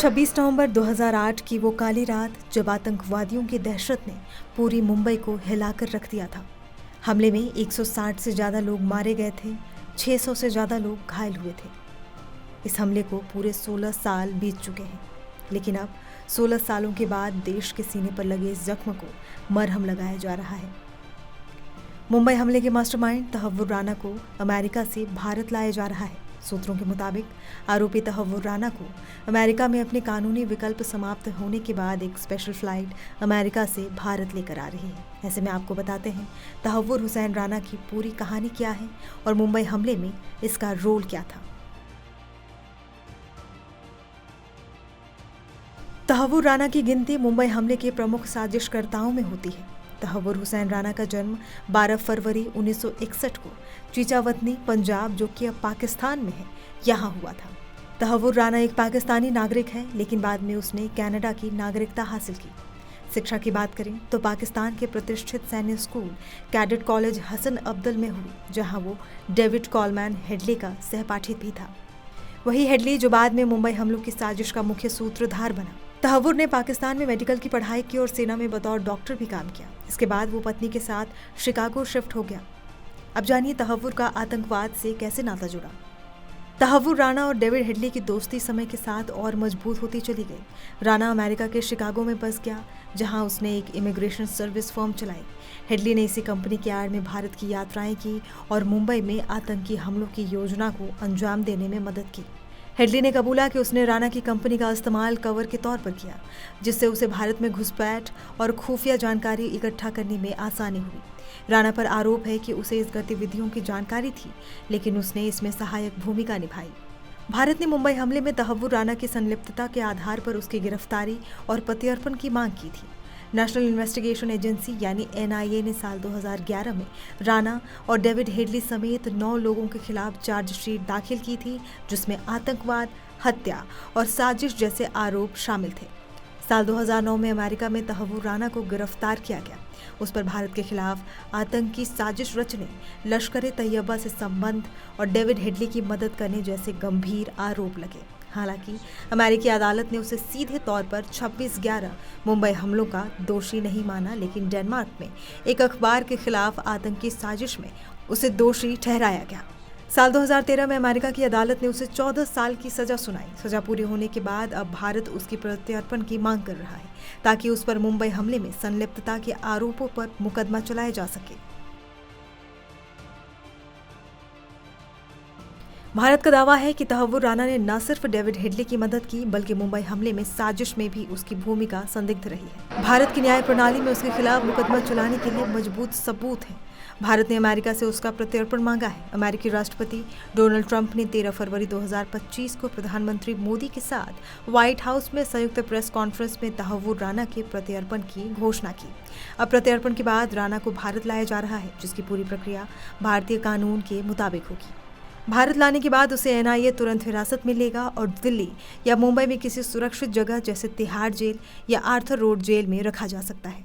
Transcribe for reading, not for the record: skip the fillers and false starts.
26 नवंबर 2008 की वो काली रात जब आतंकवादियों की दहशत ने पूरी मुंबई को हिलाकर रख दिया था। हमले में 160 से ज़्यादा लोग मारे गए थे, 600 से ज़्यादा लोग घायल हुए थे। इस हमले को पूरे 16 साल बीत चुके हैं, लेकिन अब 16 सालों के बाद देश के सीने पर लगे इस जख्म को मरहम लगाया जा रहा है। मुंबई हमले के मास्टरमाइंड तहव्वुर राना को अमेरिका से भारत लाया जा रहा है। सूत्रों के मुताबिक आरोपी तहव्वुर राना को अमेरिका में अपने कानूनी विकल्प समाप्त होने के बाद एक स्पेशल फ्लाइट अमेरिका से भारत लेकर आ रही है। ऐसे में आपको बताते हैं तहव्वुर हुसैन राना की पूरी कहानी क्या है और मुंबई हमले में इसका रोल क्या था। तहव्वुर राना की गिनती मुंबई हमले के प्रमुख साजिशकर्ताओं में होती है। तहव्वुर हुसैन राना का जन्म 12 फरवरी 1961 को चीचावतनी, पंजाब, जो कि अब पाकिस्तान में है, यहाँ हुआ था। तहव्वुर राना एक पाकिस्तानी नागरिक है, लेकिन बाद में उसने कनाडा की नागरिकता हासिल की। शिक्षा की बात करें तो पाकिस्तान के प्रतिष्ठित सैन्य school cadet college Hasan Abdal में हुई, जहाँ वो डेविड कॉलमैन हेडली का सहपाठी भी था। वही हेडली जो बाद में मुंबई हमलों की साजिश का मुख्य सूत्रधार बना। तहव्वुर ने पाकिस्तान में मेडिकल की पढ़ाई की और सेना में बतौर डॉक्टर भी काम किया। इसके बाद वो पत्नी के साथ शिकागो शिफ्ट हो गया। अब जानिए तहव्वुर का आतंकवाद से कैसे नाता जुड़ा। तहव्वुर राना और डेविड हेडली की दोस्ती समय के साथ और मजबूत होती चली गई। राना अमेरिका के शिकागो में बस गया, जहां उसने एक इमिग्रेशन सर्विस फर्म चलाई। हेडली ने इसी कंपनी की आड़ में भारत की यात्राएं की और मुंबई में आतंकी हमलों की योजना को अंजाम देने में मदद की। हेडली ने कबूला कि उसने राना की कंपनी का इस्तेमाल कवर के तौर पर किया, जिससे उसे भारत में घुसपैठ और खुफिया जानकारी इकट्ठा करने में आसानी हुई। राना पर आरोप है कि उसे इस गतिविधियों की जानकारी थी, लेकिन उसने इसमें सहायक भूमिका निभाई। भारत ने मुंबई हमले में तहव्वुर राना की संलिप्तता के आधार पर उसकी गिरफ्तारी और प्रत्यर्पण की मांग की थी। नेशनल इन्वेस्टिगेशन एजेंसी यानी NIA ने साल 2011 में राना और डेविड हेडली समेत 9 लोगों के खिलाफ चार्जशीट दाखिल की थी, जिसमें आतंकवाद, हत्या और साजिश जैसे आरोप शामिल थे। साल 2009 में अमेरिका में तहव्वुर राना को गिरफ्तार किया गया। उस पर भारत के खिलाफ आतंकी साजिश रचने, लश्कर-ए-तैयबा से संबंध और डेविड हेडली की मदद करने जैसे गंभीर आरोप लगे। हालांकि अमेरिकी अदालत ने उसे सीधे तौर पर 26/11 मुंबई हमलों का दोषी नहीं माना, लेकिन डेनमार्क में एक अखबार के खिलाफ आतंकी साजिश में उसे दोषी ठहराया गया। साल 2013 में अमेरिका की अदालत ने उसे 14 साल की सजा सुनाई। सजा पूरी होने के बाद अब भारत उसकी प्रत्यर्पण की मांग कर रहा है, ताकि उस पर मुंबई हमले में संलिप्तता के आरोपों पर मुकदमा चलाया जा सके। भारत का दावा है कि तहव्वुर राना ने न सिर्फ डेविड हेडली की मदद की, बल्कि मुंबई हमले में साजिश में भी उसकी भूमिका संदिग्ध रही है। भारत की न्याय प्रणाली में उसके खिलाफ मुकदमा चलाने के लिए मजबूत सबूत हैं। भारत ने अमेरिका से उसका प्रत्यर्पण मांगा है। अमेरिकी राष्ट्रपति डोनाल्ड ट्रंप ने 13 फरवरी 2025 को प्रधानमंत्री मोदी के साथ व्हाइट हाउस में संयुक्त प्रेस कॉन्फ्रेंस में तहव्वुर राना के प्रत्यर्पण की घोषणा की। अब प्रत्यर्पण के बाद राना को भारत लाया जा रहा है, जिसकी पूरी प्रक्रिया भारतीय कानून के मुताबिक होगी। भारत लाने के बाद उसे NIA तुरंत हिरासत में लेगा और दिल्ली या मुंबई में किसी सुरक्षित जगह जैसे तिहाड़ जेल या आर्थर रोड जेल में रखा जा सकता है।